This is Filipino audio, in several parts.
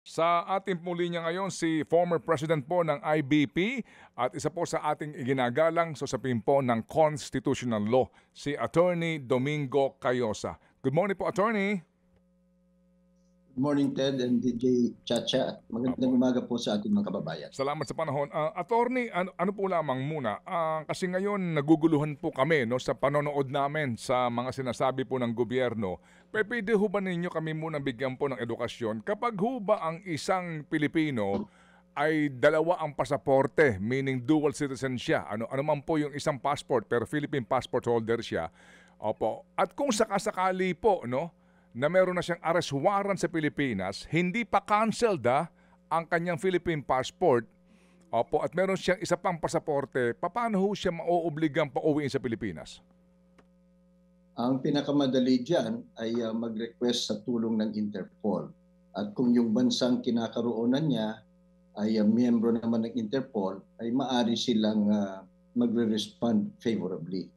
Sa ating pong linya ngayon si former president po ng IBP at isa po sa ating iginagalang sa usapin po ng constitutional law, si Attorney Domingo Cayosa. Good morning po, Attorney. Good morning, Ted and DJ Chacha. Magandang Apo. umaga po sa ating mga kababayan. Salamat sa panahon. Attorney, ano po lamang muna, kasi ngayon naguguluhan po kami no, sa panonood namin sa mga sinasabi po ng gobyerno. Pwede ho ba ninyo kami muna bigyan po ng edukasyon? Kapag ho ba ang isang Pilipino ay dalawa ang pasaporte, meaning dual citizen siya, ano man po yung isang passport pero Philippine passport holder siya, opo. At kung sakasakali po, no, na meron na siyang arrest warrant sa Pilipinas, hindi pa canceled ang kanyang Philippine passport, opo, at meron siyang isa pang pasaporte, paano ho siya mauobligang pauwiin sa Pilipinas? Ang pinakamadali dyan ay mag-request sa tulong ng Interpol. At kung yung bansang kinakaroonan niya ay miyembro naman ng Interpol, ay maari silang magre-respond favorably.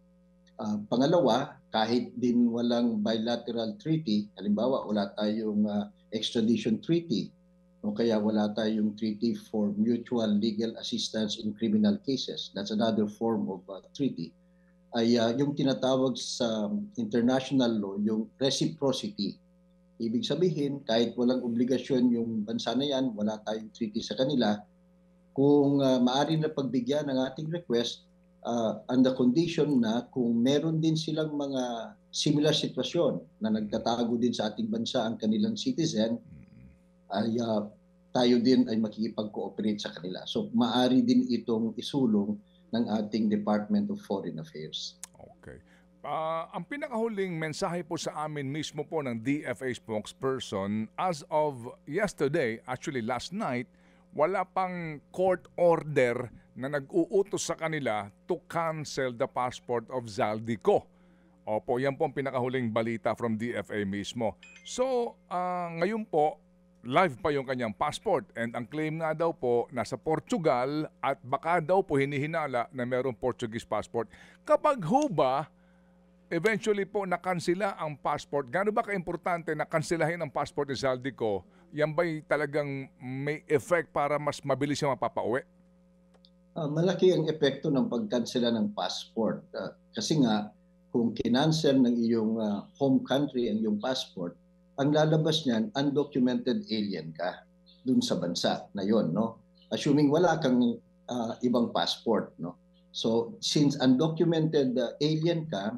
Pangalawa, kahit din walang bilateral treaty, halimbawa wala tayong extradition treaty o kaya wala tayong treaty for mutual legal assistance in criminal cases, that's another form of treaty, ay yung tinatawag sa international law, yung reciprocity. Ibig sabihin, kahit walang obligasyon yung bansa na yan, wala tayong treaty sa kanila, kung maaari na pagbigyan ng ating request, on the condition na kung meron din silang mga similar sitwasyon na nagtatago din sa ating bansa ang kanilang citizen, ay tayo din ay makikipag-cooperate sa kanila. So maaari din itong isulong ng ating Department of Foreign Affairs. Okay. Ang pinakahuling mensahe po sa amin mismo po ng DFA spokesperson, as of yesterday, actually last night, wala pang court order na nag-uutos sa kanila to cancel the passport of Zaldico. Opo, yan po ang pinakahuling balita from DFA mismo. So, ngayon po, live pa yung kanyang passport and ang claim nga daw po nasa Portugal at baka daw po hinihinala na mayroong Portuguese passport. Kapag ho ba, eventually po nakansela ang passport, gaano ba kaimportante na kanselahin ang passport ni Zaldico? Yan ba'y talagang may effect para mas mabilis siya mapapauwi? Malaki ang epekto ng pagkansela ng passport. Kasi nga, kung kinansel ng iyong home country ang iyong passport, ang lalabas niyan, undocumented alien ka dun sa bansa na yon, no? Assuming wala kang ibang passport, no? So, since undocumented alien ka,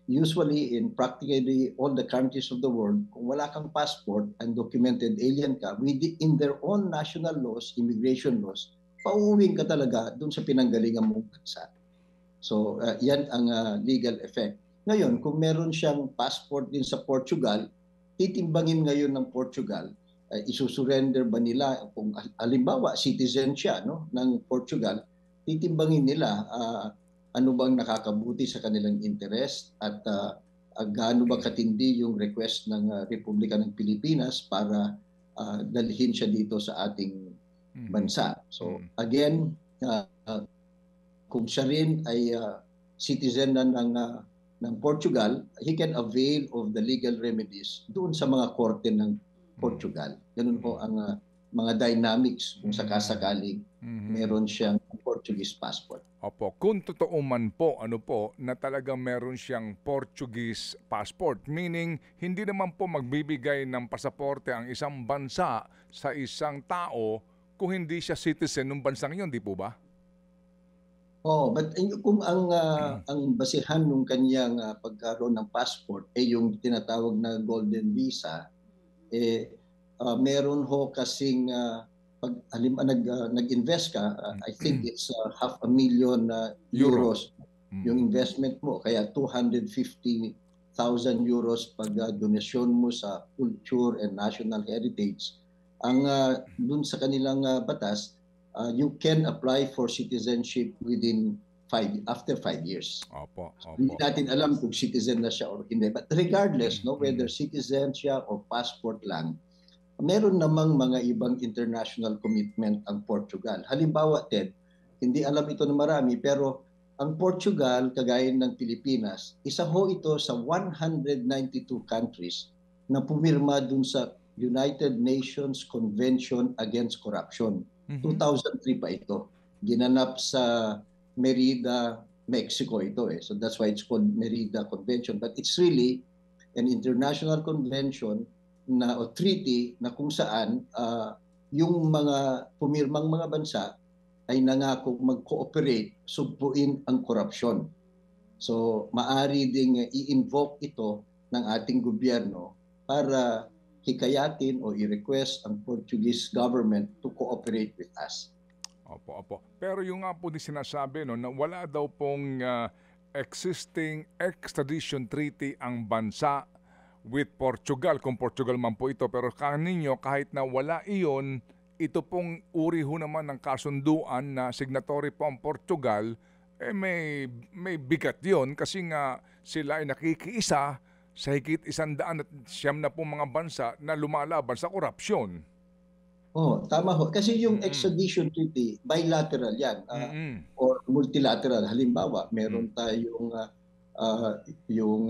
usually in practically all the countries of the world, kung wala kang passport, undocumented alien ka, in their own national laws, immigration laws, pauuwing ka talaga dun sa pinanggalingan mong bansa. So, yan ang legal effect. Ngayon, kung meron siyang passport din sa Portugal, titimbangin ngayon ng Portugal, isusurrender ba nila, kung halimbawa citizen siya, no, ng Portugal, titimbangin nila ano bang nakakabuti sa kanilang interest at gaano ba katindi yung request ng Republika ng Pilipinas para dalhin siya dito sa ating bansa. So again, kung siya rin ay citizen na ng Portugal, he can avail of the legal remedies doon sa mga korte ng Portugal. Ganun po ang mga dynamics kung sakasakaling meron siyang Portuguese passport. Opo, kung totoo man po, na talagang meron siyang Portuguese passport, meaning hindi naman po magbibigay ng pasaporte ang isang bansa sa isang tao kung hindi siya citizen ng bansang iyon, di po ba? Oh, but kung ang basihan ng kanyang pagkaroon ng passport ay yung tinatawag na golden visa, meron ho kasing pag nag-invest ka, I think it's 500,000 euros yung investment mo. Kaya 250,000 euros pag donasyon mo sa culture and national heritage. Ang dun sa kanilang batas, you can apply for citizenship after 5 years. Opo. Hindi natin alam kung citizen na siya or hindi. But regardless, no, whether citizen siya or passport lang, meron namang mga ibang international commitment ang Portugal. Halimbawa, Ted, hindi alam ito ng marami, pero ang Portugal, kagaya ng Pilipinas, isa ho ito sa 192 countries na pumirma dun sa United Nations Convention Against Corruption. Mhm. 2003 pa ito. Ginanap sa Merida, Mexico ito eh. So that's why it's called Merida Convention. But it's really an international convention na o treaty na kung saan yung mga pumirmang mga bansa ay nangako mag-cooperate, sugpuin ang korupsyon. So maari ding i-invoke ito ng ating gobyerno para hikayatin o i-request ang Portuguese government to cooperate with us. Opo. Pero yung nga po din sinasabi no, na wala daw pong existing extradition treaty ang bansa with Portugal, kung Portugal man po ito. Pero kaninyo, kahit na wala iyon, ito pong uri ho naman ng kasunduan na signatory po ang Portugal, may bigat yon kasi nga sila ay nakikiisa sa higit 109 na po mga bansa na lumalaban sa korupsyon. Oh, tama ho. Kasi yung extradition treaty, bilateral yan or multilateral. Halimbawa, meron tayong yung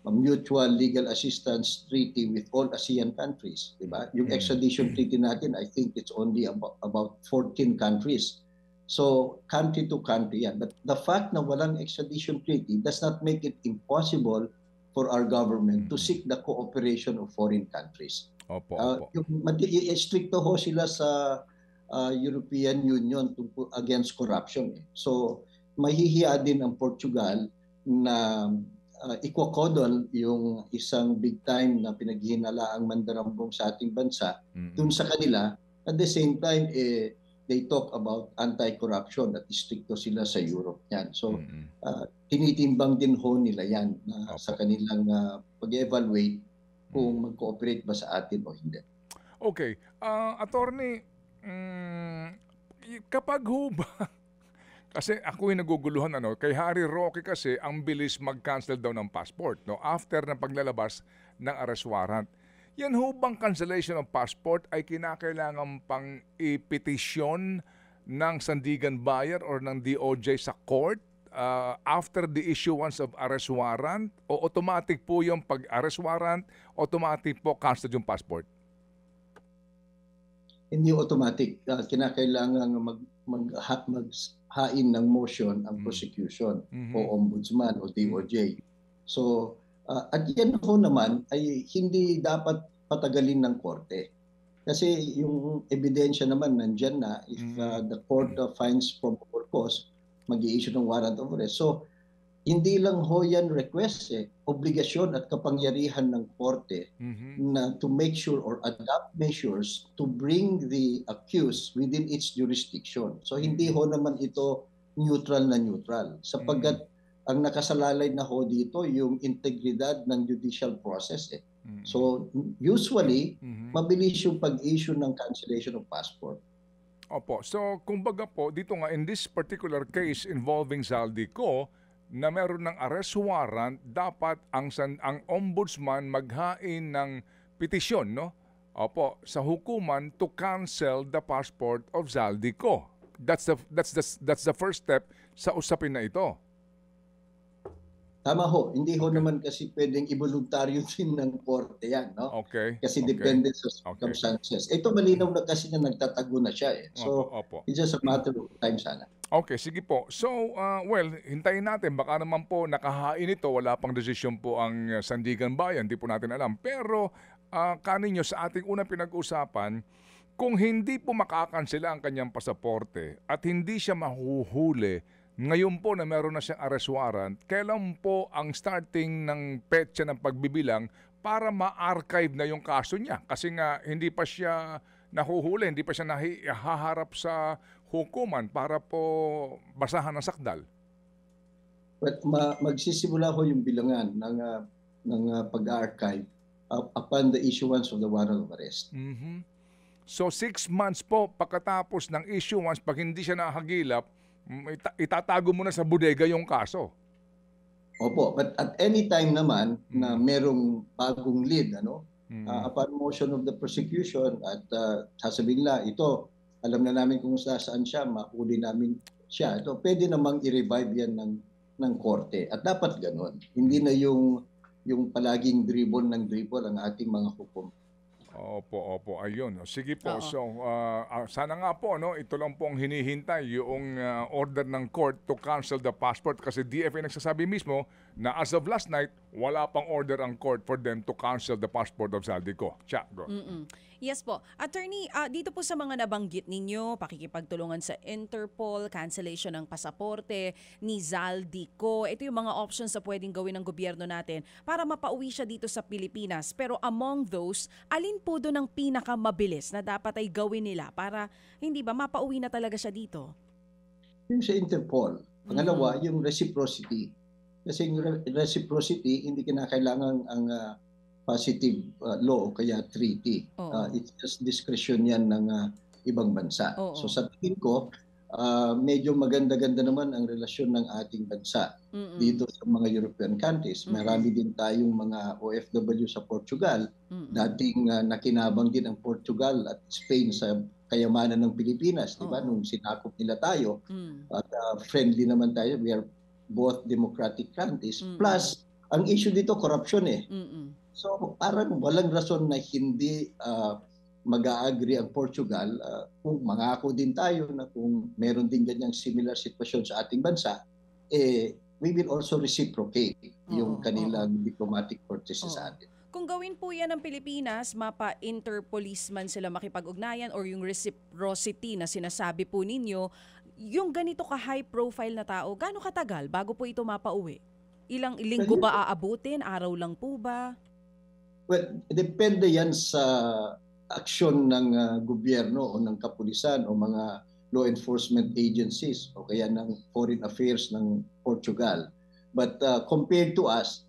mutual legal assistance treaty with all ASEAN countries, di ba? Yung extradition treaty natin, I think it's only about 14 countries. So, country to country yan. But the fact na walang extradition treaty does not make it impossible for our government to seek the cooperation of foreign countries. Opo. Stricto ho sila sa European Union against corruption. So, mahihiya din ang Portugal na ikwakodol yung isang big time na pinaghihinalaang mandarambong sa ating bansa dun sa kanila. At the same time, they talk about anti-corruption at stricto sila sa Europe. Yan. So, tinitimbang din ho nila yan sa kanilang pag-evaluate kung mag-cooperate ba sa atin o hindi. Okay. Attorney, kapag ho ba, kasi ako yung naguguluhan, kay Harry Roque kasi ang bilis mag-cancel daw ng passport after ng paglalabas ng arrest warrant. Yan ho bang cancellation of passport ay kinakailangan pang ipetisyon ng Sandigan Bayan or ng DOJ sa court after the issuance of arrest warrant? O automatic po yung pag-arrest warrant, automatic po cancel yung passport? Hindi automatic. Kinakailangan maghain ng motion ang prosecution o ombudsman o DOJ. So, at yan ho naman ay hindi dapat patagalin ng korte. Kasi yung ebidensya naman nandyan na if the court finds probable cause, mag-i-issue ng warrant of arrest. So, hindi lang ho yan request obligasyon at kapangyarihan ng korte na to make sure or adopt measures to bring the accused within its jurisdiction. So, hindi ho naman ito neutral na neutral. Sapagkat ang nakasalalay na ho dito yung integridad ng judicial process. So, usually, mabilis yung pag-issue ng cancellation of passport. Opo. So, kumbaga po, dito nga, in this particular case involving Zaldico, na meron ng arrest warrant, dapat ang ombudsman maghain ng petisyon, Opo, sa hukuman to cancel the passport of Zaldico. That's the first step sa usapin na ito. Tama ho, hindi ho naman kasi pwedeng iboluntaryo din ng korte yan, Okay. Kasi depende sa circumstances. Ito malinaw na kasi na nagtatago na siya So, it's just a matter of time sana. Okay, sige po. So, hintayin natin. Baka naman po nakahain ito. Wala pang desisyon po ang Sandigan Bayan. Hindi po natin alam. Pero, kaninyo sa ating unang pinag-usapan, kung hindi po makakansela ang kanyang pasaporte at hindi siya mahuhuli, ngayon po na meron na siyang arrest warrant, kailan po ang starting ng petsa ng pagbibilang para ma-archive na yung kaso niya? Kasi nga hindi pa siya nahuhuli, hindi pa siya nahaharap sa hukuman para po basahan ng sakdal. But magsisimula ho yung bilangan ng pag-archive upon the issuance of the warrant of arrest. So 6 months po pagkatapos ng issuance, pag hindi siya nakahagilap, itatago mo na sa bodega yung kaso. Opo, but at any time naman na merong bagong lead, upon motion of the prosecution at sasabihin nila, ito, alam na namin kung saan siya, mahuli namin siya. Ito, pwede namang i-revive yan ng korte. At dapat ganun. Hindi na yung palaging dribble ng dribble ang ating mga hukom. Opo. Ayun. Sige po. Oo. So, sana nga po, no, ito lang po ang hinihintay, yung order ng court to cancel the passport kasi DFA nagsasabi mismo na as of last night, wala pang order ang court for them to cancel the passport of Zaldico. Go. Yes po. Attorney, dito po sa mga nabanggit ninyo, pakikipagtulungan sa Interpol, cancellation ng pasaporte ni Zaldico. Ito yung mga options na pwedeng gawin ng gobyerno natin para mapauwi siya dito sa Pilipinas. Pero among those, alin po doon ang pinakamabilis na dapat ay gawin nila para, hindi ba, mapauwi na talaga siya dito? Yung sa Interpol. Pangalawa, yung reciprocity. Kasi yung reciprocity, hindi kinakailangan ang positive law o kaya treaty. It's just discretion yan ng ibang bansa. So sa tingin ko, medyo maganda-ganda naman ang relasyon ng ating bansa dito sa mga European countries. Marami din tayong mga OFW sa Portugal. Dating nakinabang din ang Portugal at Spain sa kayamanan ng Pilipinas, di ba? Nung sinakop nila tayo, at friendly naman tayo. We are both democratic countries. Plus, ang issue dito, corruption eh. So parang walang rason na hindi mag-a-agree ang Portugal kung mangako din tayo na kung meron din ganyang similar sitwasyon sa ating bansa, we will also reciprocate yung kanilang diplomatic courtesy sa atin. Kung gawin po yan ng Pilipinas, mapa-interpolice man sila makipag-ugnayan or yung reciprocity na sinasabi po ninyo, yung ganito ka-high profile na tao, gaano katagal bago po ito mapauwi? Ilang linggo ba aabutin? Araw lang po ba? Well, depende yan sa aksyon ng gobyerno o ng kapulisan o mga law enforcement agencies o kaya ng foreign affairs ng Portugal. But compared to us,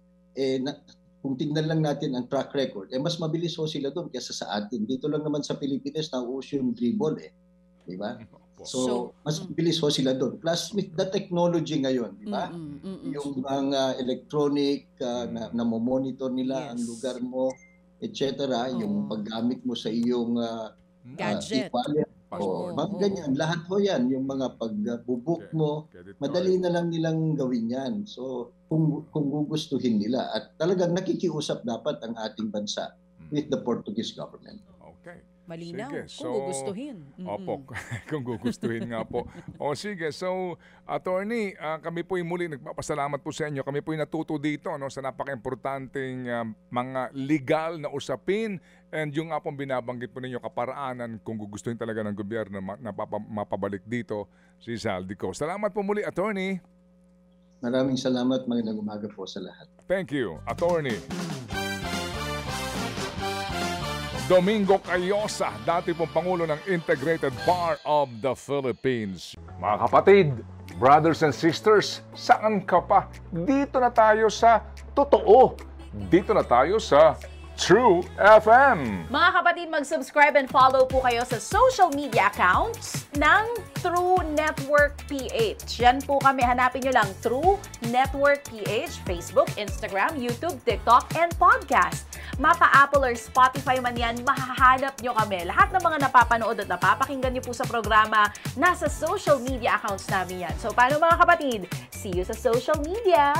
kung tignan lang natin ang track record, mas mabilis ho sila doon kaysa sa atin. Dito lang naman sa Pilipinas, nauuso yung dribble di ba? So, mas mabilis ho sila doon. Plus, with the technology ngayon, di ba? Yung mga electronic na monitor nila ang lugar mo, etc. Yung paggamit mo sa iyong gadget. e-wallet. Ganyan. Lahat ho yan. Yung mga pag-book mo, madali na lang nilang gawin yan. So, kung gugustuhin nila. At talagang nakikiusap dapat ang ating bansa with the Portuguese government. Okay. Malinaw, sige. kung gugustuhin. Opo, kung gugustuhin nga po. Sige, so attorney, kami po muli nagpapasalamat po sa inyo. Kami po natuto dito sa napaka-importanting mga legal na usapin and yung nga pong binabanggit po ninyo kaparaanan kung gugustuhin talaga ng gobyerno na mapabalik dito si Zaldico. Salamat po muli, attorney. Maraming salamat, magandang umaga po sa lahat. Thank you, attorney Domingo Cayosa, dati pong Pangulo ng Integrated Bar of the Philippines. Mga kapatid, brothers and sisters, saan ka pa? Dito na tayo sa totoo. Dito na tayo sa True FM. Mga kapatid, mag-subscribe and follow po kayo sa social media accounts ng True Network PH. Yan po kami, hanapin nyo lang True Network PH, Facebook, Instagram, YouTube, TikTok, and podcast. Mapa Apple or Spotify man yan, mahahanap nyo kami. Lahat ng mga napapanood at napapakinggan nyo po sa programa, nasa social media accounts namin yan. So paano mga kapatid? See you sa social media!